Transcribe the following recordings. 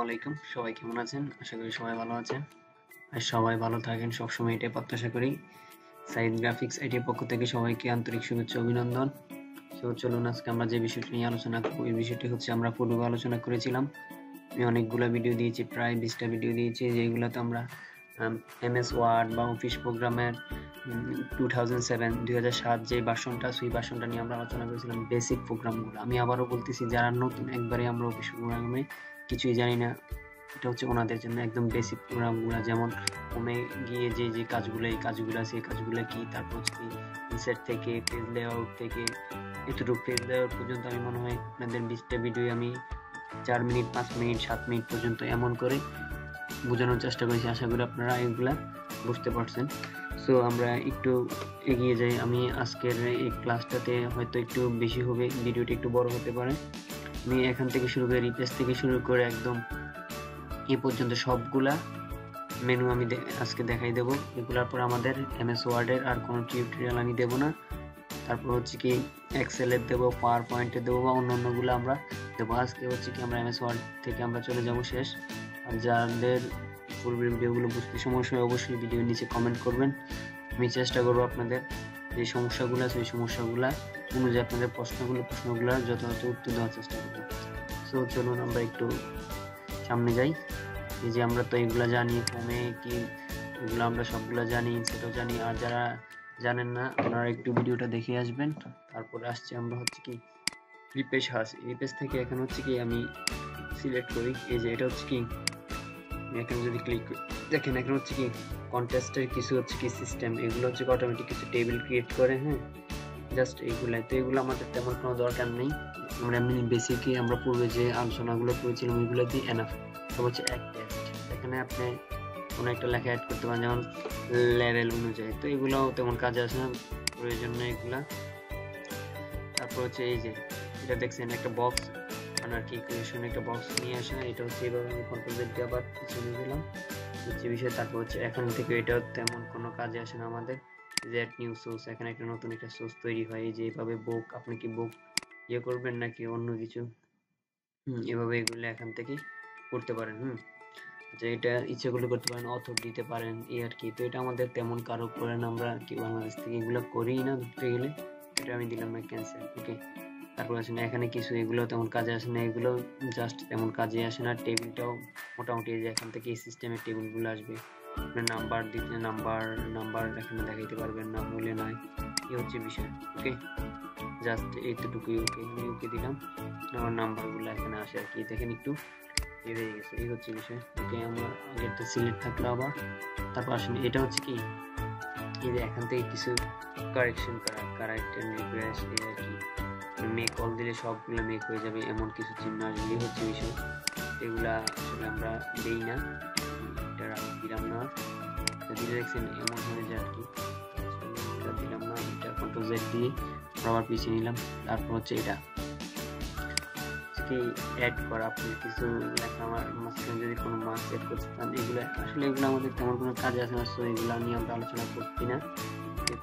আলাইকুম, সবাই কেমন আছেন? আশা করি সবাই ভালো আছেন আর সবাই ভালো থাকেন, সবসময় এটাই প্রত্যাশা করি। সাইদ গ্রাফিক্স আইটির পক্ষ থেকে সবাইকে আন্তরিক শুভেচ্ছা অভিনন্দন। তো চলুন আজকে আমরা যে বিষয়টি নিয়ে আলোচনা করব, এই বিষয়টি হচ্ছে আমরা পূর্বে আলোচনা করেছিলাম। আমি অনেকগুলো ভিডিও দিয়েছি, প্রায় 20টা ভিডিও দিয়েছি, যেগুলোতে আমরা এমএস ওয়ার্ড বা অফিস প্রোগ্রামের 2007 যে ভার্সনটা, সেই ভার্সনটা নিয়ে আমরা আলোচনা করেছিলাম, বেসিক প্রোগ্রামগুলো। আমি আবারও বলতেছি, যারা নতুন একবারে আমরা অফিস প্রোগ্রামে কিছুই জানি না, এটা হচ্ছে ওনাদের জন্য একদম বেসিক প্রোগ্রামগুলো। যেমন হোমে গিয়ে যে কাজগুলো, এই কাজগুলো আছে, এই কাজগুলো কি, তারপর হচ্ছে কি ইনসার্ট থেকে পেজ লেআউট থেকে এতটুকু পেজ লেআউট পর্যন্ত আমি মনে হয় আপনাদের 20টা ভিডিও আমি 4 মিনিট 5 মিনিট 7 মিনিট পর্যন্ত এমন করে বোঝানোর চেষ্টা করেছি। আশা করি আপনারা এগুলা বুঝতে পারছেন। সো আমরা একটু এগিয়ে যাই। আমি আজকের এই ক্লাসটাতে হয়তো একটু বেশি হবে, ভিডিওটি একটু বড় হতে পারে। আমি এখান থেকে শুরু করে রিপ্লেস থেকে শুরু করে একদম এই পর্যন্ত সবগুলা মেনু আমি আজকে দেখাই দেব। এগুলোর পর আমাদের এমএস ওয়ার্ডের আর কোনো টিউটোরিয়াল আমি দেব না। তারপর হচ্ছে কি এক্সেলের দেবো, পাওয়ার পয়েন্টের দেবো বা অন্যান্যগুলো আমরা দেবো। আজকে হচ্ছে কি আমরা এমএস ওয়ার্ড থেকে আমরা চলে যাব শেষ। আর যাদের পূর্বের ভিডিওগুলো বুঝতে সমস্যা হয় অবশ্যই ভিডিওর নিচে কমেন্ট করবেন। আমি চেষ্টা করবো আপনাদের যে সমস্যাগুলো আছে ওই সমস্যাগুলো অনুযায়ী আপনাদের প্রশ্নগুলোর যথাযথ উত্তর দেওয়ার চেষ্টা করবো। সো চলুন আমরা একটু সামনে যাই। এই যে আমরা তো এগুলা জানি, হোমে কি এগুলো আমরা সবগুলো জানি, সেটাও জানি। আর যারা জানেন না আপনারা একটু ভিডিওটা দেখে আসবেন। তারপরে আসছে আমরা হচ্ছে কি রিপেজ হাস, রিপেজ থেকে এখানে হচ্ছে কি আমি সিলেক্ট করি। এই যে এটা হচ্ছে কি এখানে যদি ক্লিক দেখেন, এখানে হচ্ছে কি কন্টেস্টের কিছু হচ্ছে কি সিস্টেম, এগুলো হচ্ছে অটোমেটিক কিছু টেবিল ক্রিয়েট করে। হ্যাঁ, জাস্ট এইগুলাই। তো এগুলো আমাদের তেমন কোনো দরকার নেই। আমরা এমনি বেসিকে আমরা পূর্বে যে আলোচনাগুলো করেছিলাম ওইগুলো দিয়ে এনাফ। তারপর হচ্ছে এক টেক্সট, এখানে আপনি কোনো একটা লেখা অ্যাড করতে পারেন, যেমন লেভেল অনুযায়ী। তো এগুলো তেমন কাজে আসে না, প্রয়োজন নেই এগুলা। তারপর হচ্ছে এই যে এটা দেখছেন একটা বক্স, মানে আর কি ক্রিয়েশন একটা বক্স নিয়ে আসে। এটা হচ্ছে এইভাবে আমি কন্ট্রোল জেড দিয়ে আবার পিছনে দিলাম, হচ্ছে বিষয়। তারপর হচ্ছে এখান থেকে এটা তেমন কোনো কাজে আসে না আমাদের। যে নিউ সোর্স, এখানে একটা নতুন একটা সোর্স তৈরি হয়। এই যে এইভাবে বুক, আপনি কি বুক ইয়ে করবেন নাকি অন্য কিছু, এভাবে এগুলো এখান থেকে করতে পারেন। যে এটা ইচ্ছে করলে করতে পারেন, অথর দিতে পারেন, এই আর কি। তো এটা আমাদের তেমন কারো করে না, আমরা কি বাংলাদেশ থেকে এগুলো করি না ধরতে গেলে। এটা আমি দিলাম না, ক্যান্সেল, ওকে। তারপর আসেন এখানে কিছু এগুলো তেমন কাজে আসে না, এগুলো জাস্ট তেমন কাজে আসে না। টেবিলটাও মোটামুটি যে এখান থেকে এই সিস্টেমের টেবিলগুলো আসবে। নাম্বার দিতে নাম্বার এখানে দেখাইতে পারবেন, নাম হলে নাই, এই হচ্ছে বিষয়, ওকে। জাস্ট এইটুকুই, ওকে ওকে দিলাম। আমার নাম্বারগুলো এখানে আসে আর কি, দেখেন একটু এই হয়ে গেছে, এই হচ্ছে বিষয়, ওকে। আমার আগেরটা সিলেক্ট থাকলো আবার। তারপর আসেন এটা হচ্ছে কি এই যে এখান থেকে কিছু কারেকশন করা, কারেক্ট এন্ড রিফ্রেশ, এই আর কি। মেক কল দিলে সবগুলো মেক হয়ে যাবে এমন কিছু চিহ্ন আসলে হচ্ছে বিষয়। এগুলা আসলে আমরা দেই না, এটা দিলাম না। দিলে দেখছেন এমন হয়ে যায় আর কি, এটা দিলাম না। এটা কন্ট্রোল জেড দিয়ে আবার পিছিয়ে নিলাম। তারপর হচ্ছে এটা কি অ্যাড করা, আপনি কিছু লেখা আমার মাঝখানে যদি কোনো মার্কস অ্যাড করতে চান, এগুলো আসলে এগুলো আমাদের তেমন কোনো কাজে আসে না। সো এগুলো নিয়ে আমরা আলোচনা করছি না,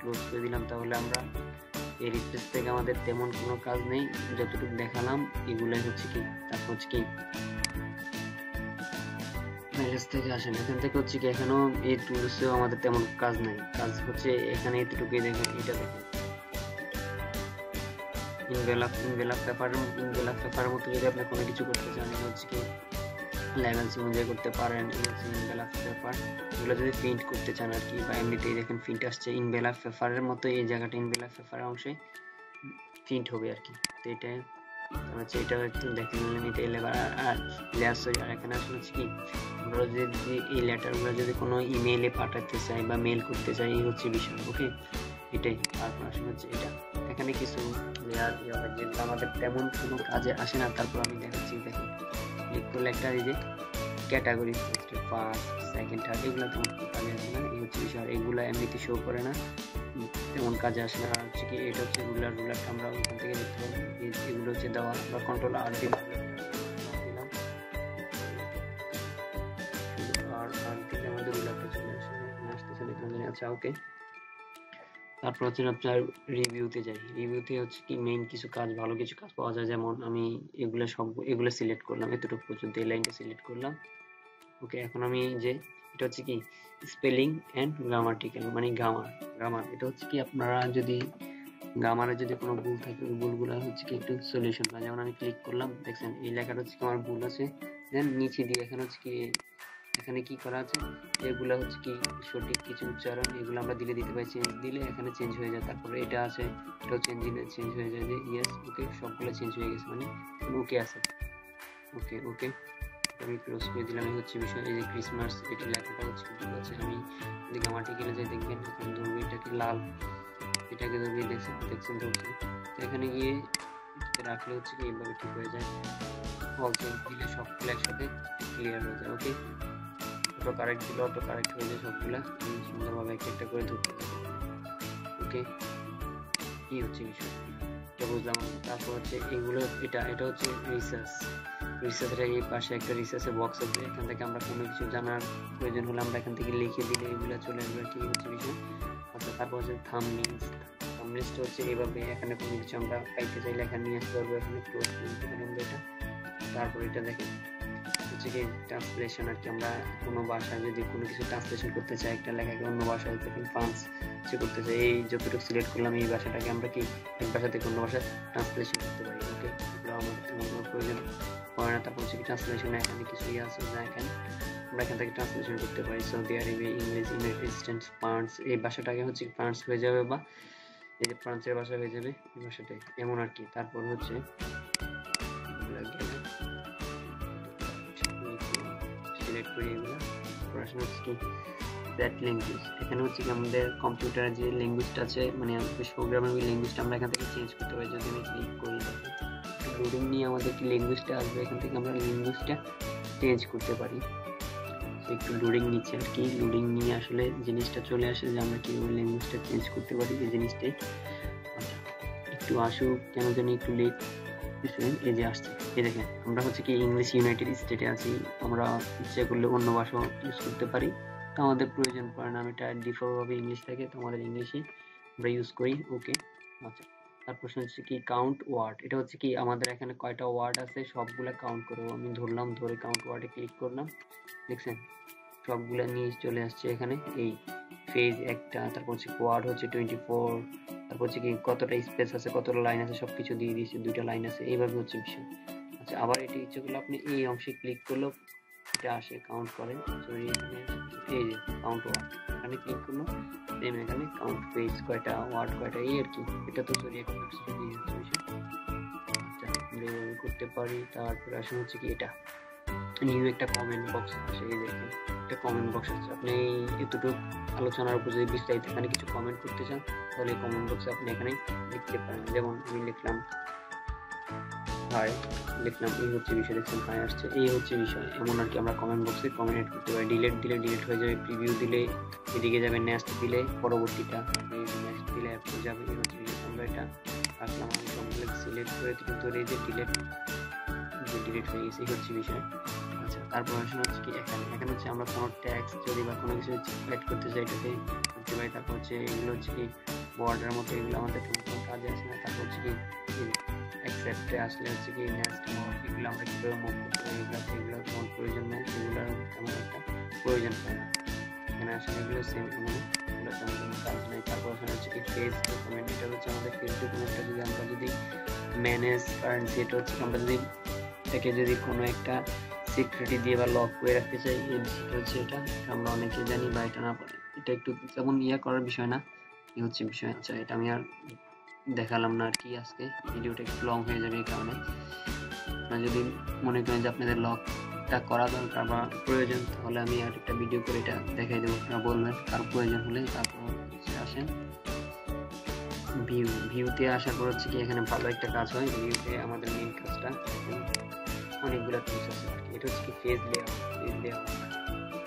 ক্লোজ করে দিলাম। তাহলে আমরা এই রিপ্লেস থেকে আমাদের তেমন কোনো কাজ নেই, যতটুকু দেখালাম এগুলাই হচ্ছে কি। তারপর হচ্ছে কি ম্যারেজ থেকে আসেন, এখান থেকে হচ্ছে কি এখানেও এই টুলসেও আমাদের তেমন কাজ নাই। কাজ হচ্ছে এখানে এতটুকুই, দেখেন এটা দেখেন ইনভেলাপ পেপারের মতো যদি আপনি কোনো কিছু করতে চান, হচ্ছে কি লেভেলস অনুযায়ী করতে পারেন। ইনভেলাপ পেপার এগুলো যদি প্রিন্ট করতে চান আর কি, বা এমনিতেই দেখেন প্রিন্ট আসছে ইনভেলাপ পেপারের মতো, এই জায়গাটা ইনভেলাপ পেপারের অংশে প্রিন্ট হবে আর কি। তো এটা হচ্ছে, এটা একটু দেখে নিলেন, এটা লেবার আর লেয়ার্স। আর এখানে আসলে হচ্ছে কি আমরা যদি এই লেটারগুলো যদি কোনো ইমেইলে পাঠাতে চাই বা মেল করতে চাই, এই হচ্ছে বিষয়, ওকে। এটাই। তারপর আসলে হচ্ছে এটা এখানে কিছু লেয়ার যেগুলো আমাদের তেমন কোনো কাজে আসে না। তারপর আমি দেখাচ্ছি, দেখেন ক্লিক করলে একটা এই যে ক্যাটাগরি, ফার্স্ট সেকেন্ড থার্ড, এগুলো তেমন কাজে আসে না, এই হচ্ছে বিষয়। এগুলো এমনিতে শো করে না, তেমন কাজে আসে না। আর হচ্ছে কি এটা হচ্ছে রুলারটা আমরা ওখান থেকে দেখতে পাবো। এগুলো হচ্ছে দেওয়া, আমরা কন্ট্রোল আর দিলাম, আর দিলে আমাদের রুলারটা চলে আসে, আসতেছে না, আচ্ছা ওকে। তারপর হচ্ছে আপনার রিভিউতে যাই। রিভিউতে হচ্ছে কি মেইন কিছু কাজ, ভালো কিছু কাজ পাওয়া যায়। যেমন আমি এগুলো সিলেক্ট করলাম, এতটুকু পর্যন্ত এই লাইনটা সিলেক্ট করলাম। ওকে, এখন আমি যে এটা হচ্ছে কি স্পেলিং এন্ড গ্রামাটিক্যাল, মানে গ্রামার এটা হচ্ছে কি আপনারা যদি গ্রামারে যদি কোনো ভুল থাকে ওই ভুলগুলো হচ্ছে কি একটু সলিউশন পায়। যেমন আমি ক্লিক করলাম, দেখছেন এই লেখাটা হচ্ছে কি আমার ভুল আছে, দেন নিচে দিয়ে এখানে হচ্ছে কি এখানে কি করা আছে, এগুলা হচ্ছে কি সঠিক কিছু উচ্চারণ, এগুলো আমরা দিলে দিতে পারি, চেঞ্জ দিলে এখানে চেঞ্জ হয়ে যায়। তারপরে এটা আছে, এটাও চেঞ্জ হয়ে যায় যে ইয়েস ওকে, সবগুলো চেঞ্জ হয়ে গেছে, মানে ওকে আছে। ওকে ওকে, আমি ক্লোজ করে দিলাম। এই হচ্ছে বিষয়। এই যে ক্রিসমাস এটা লেখাটা হচ্ছে ভুল আছে। আমি যদি গ্রামাটিক্যালে যাই দেখবেন এখানে ধরবো এটাকে লাল, এটাকে ধরবে দেখছেন ধরছে। তো এখানে গিয়ে এটাতে রাখলে হচ্ছে কি এইভাবে ঠিক হয়ে যায়। অল চেঞ্জ দিলে সবগুলো একসাথে ক্লিয়ার হয়ে যায়। ওকে, অটো কারেক্ট দিলে অটো কারেক্ট হয়ে যায় সবগুলা, আমি সুন্দরভাবে একটা একটা করে ধরতে পারি। ওকে, কি হচ্ছে বিষয় এটা বুঝলাম। তারপর হচ্ছে এগুলো এটা হচ্ছে রিসার্চের এই পাশে একটা রিসার্চের বক্স আছে, এখান থেকে আমরা কোনো কিছু জানার প্রয়োজন হলে আমরা এখান থেকে লিখে দিলে এগুলো চলে আসবে। কি হচ্ছে বিষয়। আচ্ছা, তারপর হচ্ছে থাম্বনেইলসটা হচ্ছে এইভাবে, এখানে কোনো কিছু আমরা পাইতে চাইলে এখানে নিয়ে আসতে পারবো, এখানে ক্লোজ করে দিতে পারি আমরা এটা। তারপর এটা দেখেন হচ্ছে কি ট্রান্সলেশন, আর কি আমরা কোনো ভাষায় যদি কোনো কিছু ট্রান্সলেশন করতে চাই, একটা লেখাকে অন্য ভাষায় তখন করতে চাই, এই যতটুকু সিলেক্ট করলাম এই ভাষাটাকে আমরা কি এক ভাষা থেকে অন্য ভাষায় ট্রান্সলেশন করতে পারি। ওকে, এগুলো আমাদের তেমন কোনো প্রয়োজন হয় না। তারপর হচ্ছে কি ট্রান্সলেশন, এখানে কিছু আছে যা এখানে আমরা এখান থেকে ট্রান্সলেশন করতে পারি। সৌদি আরবে ইংলিশ, ইউনাইটেড স্টেটস, ফ্রান্স, এই ভাষাটাকে হচ্ছে ফ্রান্স হয়ে যাবে, বা এই যে ফ্রান্সের ভাষা হয়ে যাবে এই ভাষাটাই, এমন আর কি। তারপর হচ্ছে সিলেক্ট করি এগুলো। পড়াশোনা হচ্ছে কি দ্যাট ল্যাঙ্গুয়েজ, এখানে হচ্ছে কি আমাদের কম্পিউটারে যে ল্যাঙ্গুয়েজটা আছে, মানে প্রোগ্রামের ওই ল্যাঙ্গুয়েজটা আমরা এখান থেকে চেঞ্জ করতে পারি। যদি আমি ক্লিক করি লোডিং নিয়ে আমাদের কি ল্যাঙ্গুয়েজটা আসবে, এখান থেকে আমরা ল্যাঙ্গুয়েজটা চেঞ্জ করতে পারি। একটু লোডিং নিচ্ছে আর কি, লোডিং নিয়ে আসলে জিনিসটা চলে আসে যে আমরা কিভাবে ল্যাঙ্গুয়েজটা চেঞ্জ করতে পারি এই জিনিসটাই। আচ্ছা, একটু আসুক, কেন জানি একটু লেট। এই যে আসছে, এই দেখেন আমরা হচ্ছে কি ইংলিশ ইউনাইটেড স্টেটে আছি, আমরা ইচ্ছে করলে অন্য ভাষা ইউজ করতে পারি, তো আমাদের প্রয়োজন পড়ে না। আমি এটা ডিফল্ট ভাবে ইংলিশ থাকে, তো আমাদের ইংলিশই আমরা ইউজ করি। ওকে, আচ্ছা। তার প্রশ্ন হচ্ছে কি কাউন্ট ওয়ার্ড, এটা হচ্ছে কি আমাদের এখানে কয়টা ওয়ার্ড আছে সবগুলা কাউন্ট করবো। আমি ধরলাম, ধরে কাউন্ট ওয়ার্ডে ক্লিক করলাম, দেখছেন সবগুলা নিয়ে চলে আসছে এখানে। এই ফেজ একটা, তারপর হচ্ছে ওয়ার্ড হচ্ছে 24, তারপর হচ্ছে কি কতটা স্পেস আছে, কতটা লাইন আছে সবকিছু দিয়ে দিয়েছে, 2টা লাইন আছে, এইভাবে হচ্ছে বিষয়। আচ্ছা, আবার এটি ইচ্ছে করলে আপনি এই অংশে ক্লিক করলেও এটা আসে, কাউন্ট করেন। সরি, এখানে এই যে কাউন্ট ওয়ার্ড, এখানে ক্লিক করলো সেম, এখানে কাউন্ট পেজ কয়টা, ওয়ার্ড কয়টা, এই আর কি। এটা তো সরি একটা দিয়ে হচ্ছে বিষয়। আচ্ছা, আমরা এইভাবে করতে পারি। তারপরে আসলে হচ্ছে কি এটা নিউ একটা কমেন্ট বক্স আসে, এই দেখেন একটা কমেন্ট বক্স আছে। আপনি এতটুকু আলোচনার উপর যদি বিস্তারিত এখানে কিছু কমেন্ট করতে চান, তাহলে কমেন্ট বক্সে আপনি এখানে লিখতে পারেন। যেমন আমি লিখলাম হাই, লিখলাম, এই হচ্ছে বিষয়, দেখছেন হাই আসছে, এই হচ্ছে বিষয়, এমন আর কি। আমরা কমেন্ট বক্সে কমেন্ট করতে পারি। ডিলেট দিলে ডিলেট হয়ে যাবে, প্রিভিউ দিলে এদিকে যাবে, নেক্সট দিলে পরবর্তীটা, নেক্সট দিলে এরপর যাবে, এই হচ্ছে বিষয়। আমরা এটা রাখলাম, আমি সবগুলো সিলেক্ট করে ধরে যে ডিলেট হয়ে গেছে, এই হচ্ছে বিষয়। আচ্ছা, তারপর আসলে হচ্ছে কি এখানে হচ্ছে আমরা কোনো ট্যাক্স যদি বা কোনো কিছু অ্যাড করতে চাই এটাতে করতে পারি। তারপর হচ্ছে এগুলো হচ্ছে কি বর্ডার মতো, এগুলো আমাদের কোনো কাজে আসে না। তারপর হচ্ছে কি অ্যাকসেপ্টে আসলে হচ্ছে কি নেক্সট মোড, এগুলো আমরা কীভাবে মুভ করতে পারি, এগুলো কোনো প্রয়োজন নেই, এগুলো তেমন একটা প্রয়োজন হয় না। এখানে আসলে এগুলো সেম, এগুলো তেমন কোনো কাজ নেই। তারপর আসলে হচ্ছে কি ফেস ডকুমেন্ট, এটা হচ্ছে আমাদের ফেস ডকুমেন্টটা যদি ম্যানেজ কারেন্সি, এটা হচ্ছে আমরা যদি কোনো একটা সিকিউরিটি দিয়ে বা লক করে রাখতে চাই, সেটা হচ্ছে এটা আমরা অনেকে জানি, বা এটা না পারে, এটা একটু তেমন করার বিষয় না, এই হচ্ছে বিষয়। আচ্ছা, এটা আমি আর দেখালাম না আর কি, আজকে ভিডিওটা একটু লং হয়ে যাবে এই কারণে। আপনারা যদি মনে করেন যে আপনাদের লকটা করা দরকার বা প্রয়োজন, তাহলে আমি আর একটা ভিডিও করে এটা দেখাই দেবো, আপনারা বলবেন কার প্রয়োজন হলে। তারপর আসেন ভিউতে আসার পর হচ্ছে কি এখানে ভালো একটা কাজ হয়। ভিউতে আমাদের মেইন কাজটা অনেকগুলো টুলস আছে আর কি। এটা হচ্ছে কি ফেজ লেআউট,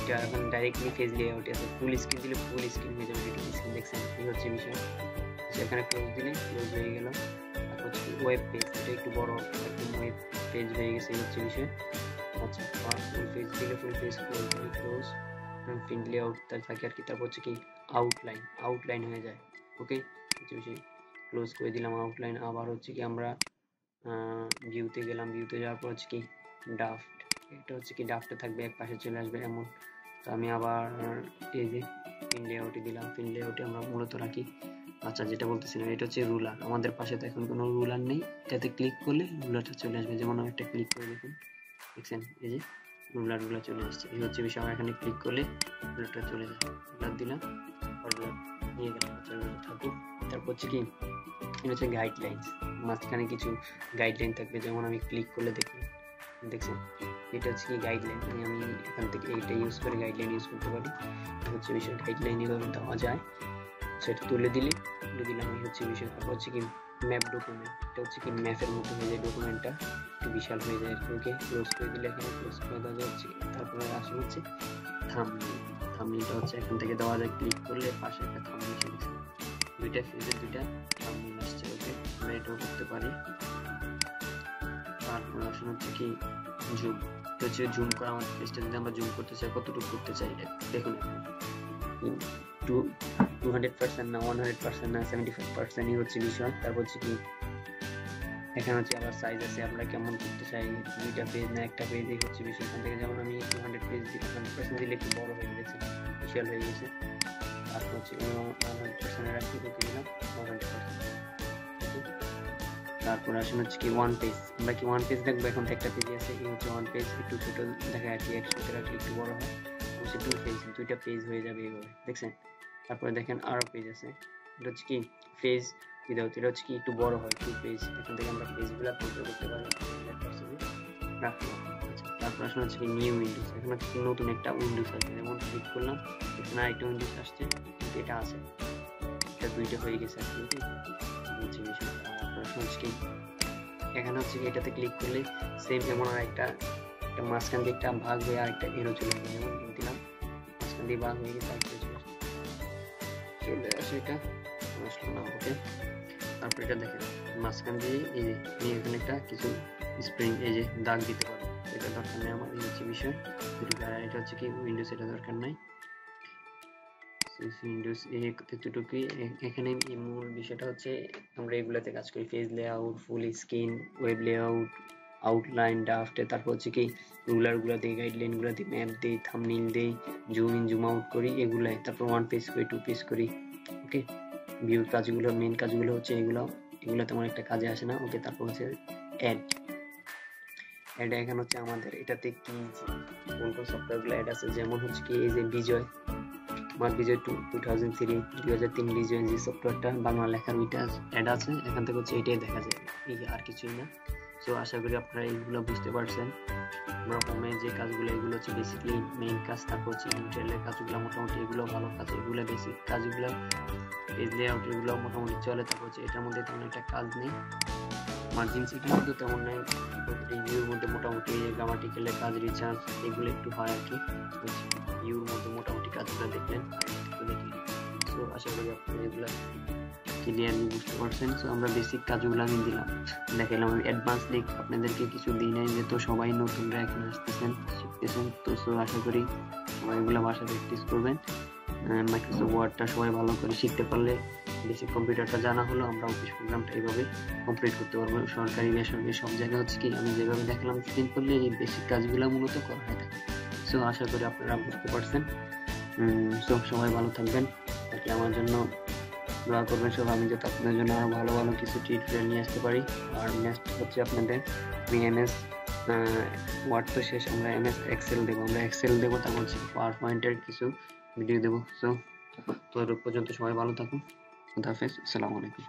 এটা এখন ডাইরেক্টলি ফেজ লেআউটে আছে। ফুল স্ক্রিন দিলে ফুল স্ক্রিন হয়ে যাবে, এটা স্ক্রিন দেখছেন, এই হচ্ছে বিষয়। এখানে ক্লোজ দিলে ক্লোজ হয়ে গেল। তারপর হচ্ছে ওয়েব পেজ, এটা একটু বড়, একদম ওয়েব পেজ হয়ে গেছে, এই হচ্ছে বিষয়। আচ্ছা, ফুল পেজ দিলে ফুল পেজ, ক্লোজ দিলে ক্লোজ, প্রিন্ট লেআউট তার থাকে আর কি। তারপর হচ্ছে কি আউটলাইন হয়ে যায়, ওকে, ক্লোজ করে দিলাম আউটলাইন। আবার হচ্ছে কি আমরা ভিউতে গেলাম, ভিউতে যাওয়ার পর হচ্ছে কি ড্রাফট, এটা হচ্ছে কি ড্রাফটে থাকবে, এক পাশে চলে আসবে এমন। তো আমি আবার এই যে পিন লেআউটে দিলাম, পিন লেআউটে আমরা মূলত রাখি। আচ্ছা, যেটা বলতেছিলাম এটা হচ্ছে রুলার। আমাদের পাশে তো এখন কোনো রুলার নেই, এটাতে ক্লিক করলে রুলারটা চলে আসবে। যেমন আমি একটা ক্লিক করে দেখুন, দেখছেন এই যে রুলারগুলো চলে আসছে। এই হচ্ছে বিষয়, আমরা এখানে ক্লিক করলে রুলারটা চলে যাবে। রুলার দিলাম, রুলার নিয়ে গেলাম, রুলার থাকুক। তারপর হচ্ছে কি এটা হচ্ছে গাইডলাইন্স, মাঝখানে কিছু গাইডলাইন থাকবে। যেমন আমি ক্লিক করলে দেখুন, দেখছেন এটা হচ্ছে কি গাইডলাইন। আমি এখান থেকে এইটা ইউজ করে গাইডলাইন ইউজ করতে পারি। হচ্ছে বিষয় গাইডলাইন এভাবে দেওয়া যায়, সেটা তুলে দিলাম। এই হচ্ছে বিষয়। তারপর হচ্ছে কি ম্যাপ ডকুমেন্ট, এটা হচ্ছে কি ম্যাপের মতো হয়ে যায়, ডকুমেন্টটা একটু বিশাল হয়ে যায়। ওকে, ক্লোজ করে দিলে এখানে ক্লোজ করে দেওয়া যাচ্ছে। তারপরে আসলে হচ্ছে থাম্বনেল, থাম্বনেলটা হচ্ছে এখান থেকে দেওয়া যায়। ক্লিক করলে পাশে একটা থাম্বনেল এসে দুইটা ফেজের দুইটা থাম্বনেল আসছে। ওকে, আমরা এটাও করতে পারি। তারপর আসলে হচ্ছে কি জুম, এটা হচ্ছে জুম করা। আমাদের পেজটা যদি আমরা জুম করতে চাই, কতটুকু করতে চাই দেখুন, 200% না, 100% না, 75% হচ্ছে বিষয়। তারপর হচ্ছে কি এখানে হচ্ছে আবার সাইজ আছে, আমরা কেমন করতে চাই, দুইটা পেজ না একটা পেজ, এই হচ্ছে বিষয়। এখান থেকে যেমন আমি 200 পেজ দিই, 100% দিলে একটু বড় হয়ে গেছে, বিশাল হয়ে গেছে। তারপর হচ্ছে 100% রাখতে দিলাম 100%। তারপর আসলে হচ্ছে কি ওয়ান পেজ, আমরা কি ওয়ান পেজ রাখবো, এখন তো একটা পেজ আছে, এই হচ্ছে ওয়ান পেজ, একটু ছোট দেখা আর কি, একসাথে রাখলে একটু বড় হয়। হচ্ছে টু পেজ, দুইটা পেজ হয়ে যাবে এইভাবে, দেখছেন। তারপরে দেখেন আরো পেজ আছে, এটা হচ্ছে কি পেজ উইদাউট, এটা হচ্ছে কি একটু বড় হয়, টু পেজ। এখান থেকে আমরা পেজগুলো কন্ট্রোল করতে পারবো, রাখলাম। তারপর আসলে হচ্ছে কি নিউ উইন্ডোজ, এখানে হচ্ছে নতুন একটা উইন্ডোজ আছে, যেমন ক্লিক করলাম এখানে আরেকটা উইন্ডোজ আসছে, কিন্তু এটা আছে, এটা দুইটা হয়ে গেছে আর কি। হচ্ছে বিষয়। তারপর হচ্ছে কি এখানে হচ্ছে কি এটাতে ক্লিক করলে সেম এমন আর একটা মাঝখান দিয়ে একটা ভাগ হয়ে আরেকটা এরো চলে আসবে। যেমন দিলাম মাঝখান দিয়ে ভাগ হয়ে গেছে, আরেকটা চলে আসে, এটা আসলো না। ওকে, তারপর এটা দেখেন মাঝখান দিয়ে এই যে এখানে একটা কিছু স্প্রিং এই যে দাগ দিতে পারবো, এটা দরকার নেই আমার। এই হচ্ছে বিষয়। এটা হচ্ছে কি উইন্ডোজ, এটা দরকার নাই। উইন্ডোজ এতটুকুই। এখানে মূল বিষয়টা হচ্ছে আমরা এগুলাতে কাজ করি, page layout, full screen, web layout, outline, ড্রাফটে। তারপর হচ্ছে কি রুলারগুলো দিই, গাইডলাইনগুলো দিই, ম্যাপ দিই, থাম্বনেল দিই, জুম ইন জুম আউট করি এগুলাই। তারপর ওয়ান পেজ করি, টু পেজ করি। ওকে, ভিউর কাজগুলো, মেইন কাজগুলো হচ্ছে এগুলো তেমন একটা কাজে আসে না। ওকে, তারপর হচ্ছে অ্যাড, এখানে হচ্ছে আমাদের এটাতে কি কোন কোন সফটওয়্যারগুলো অ্যাড আছে, যেমন হচ্ছে কি এই যে বিজয়, আমার বিজয় 2003 বিজয় যে সফটওয়্যারটা বাংলা লেখার ওইটা অ্যাড আছে, এখান থেকে হচ্ছে এটাই দেখা যায়, এই আর কিছুই না। সো আশা করি আপনারা এইগুলো বুঝতে পারছেন। আমরা হোমে যে কাজগুলো, এগুলো হচ্ছে বেসিক্যালি মেইন কাজ। তারপর হচ্ছে ইন্টারনেটের কাজগুলো মোটামুটি এগুলো ভালো কাজ, এগুলো বেসিক কাজগুলো, পেজ লেআউট এগুলো মোটামুটি চলে। তারপর হচ্ছে এটার মধ্যে তেমন একটা কাজ নেই, মার্জিন সিটির মধ্যে তেমন নাই, রিভিউর মধ্যে মোটামুটি গ্রামাটিক্যালের কাজ, রিসার্চ এগুলো একটু হয় আর কি। ভিউর মধ্যে মোটামুটি কাজগুলো দেখলেন, সো আশা করি আপনারা এগুলো ক্লিয়ারলি বুঝতে পারছেন। সো আমরা বেসিক কাজগুলো আমি দিলাম, দেখালাম। আমি অ্যাডভান্স লিগ আপনাদেরকে কিছু দিই নাই, যেহেতু সবাই নতুনরা এখন আসতেছেন, শিখতেছেন। তো সো আশা করি সবাই এগুলো বাসায় প্র্যাকটিস করবেন। মাইক্রোসফট ওয়ার্ডটা সবাই ভালো করে শিখতে পারলে, বেসিক কম্পিউটারটা জানা হলো, আমরা অফিস প্রোগ্রামটা এইভাবে কমপ্লিট করতে পারবো। সরকারি বেসরকারি সব জায়গায় হচ্ছে কি আমি যেভাবে দেখালাম স্ক্রিন করলে এই বেসিক কাজগুলো মূলত করা হয় থাকে। সো আশা করি আপনারা বুঝতে পারছেন। সো সবাই ভালো থাকবেন, তাকে আমার জন্য দোয়া করবেন সব, আমি যাতে আপনাদের জন্য আরো ভালো ভালো কিছু টিউটোরিয়াল নিয়ে আসতে পারি। আর নেক্সট হচ্ছে আপনাদের আমি এমএস ওয়ার্ড তো শেষ, আমরা এমএস এক্সেল দেবো, তারপর হচ্ছে পাওয়ার পয়েন্টের কিছু ভিডিও দেবো। সো তো পর্যন্ত সবাই ভালো থাকুন, খুদা হাফেজ, আসসালামু আলাইকুম।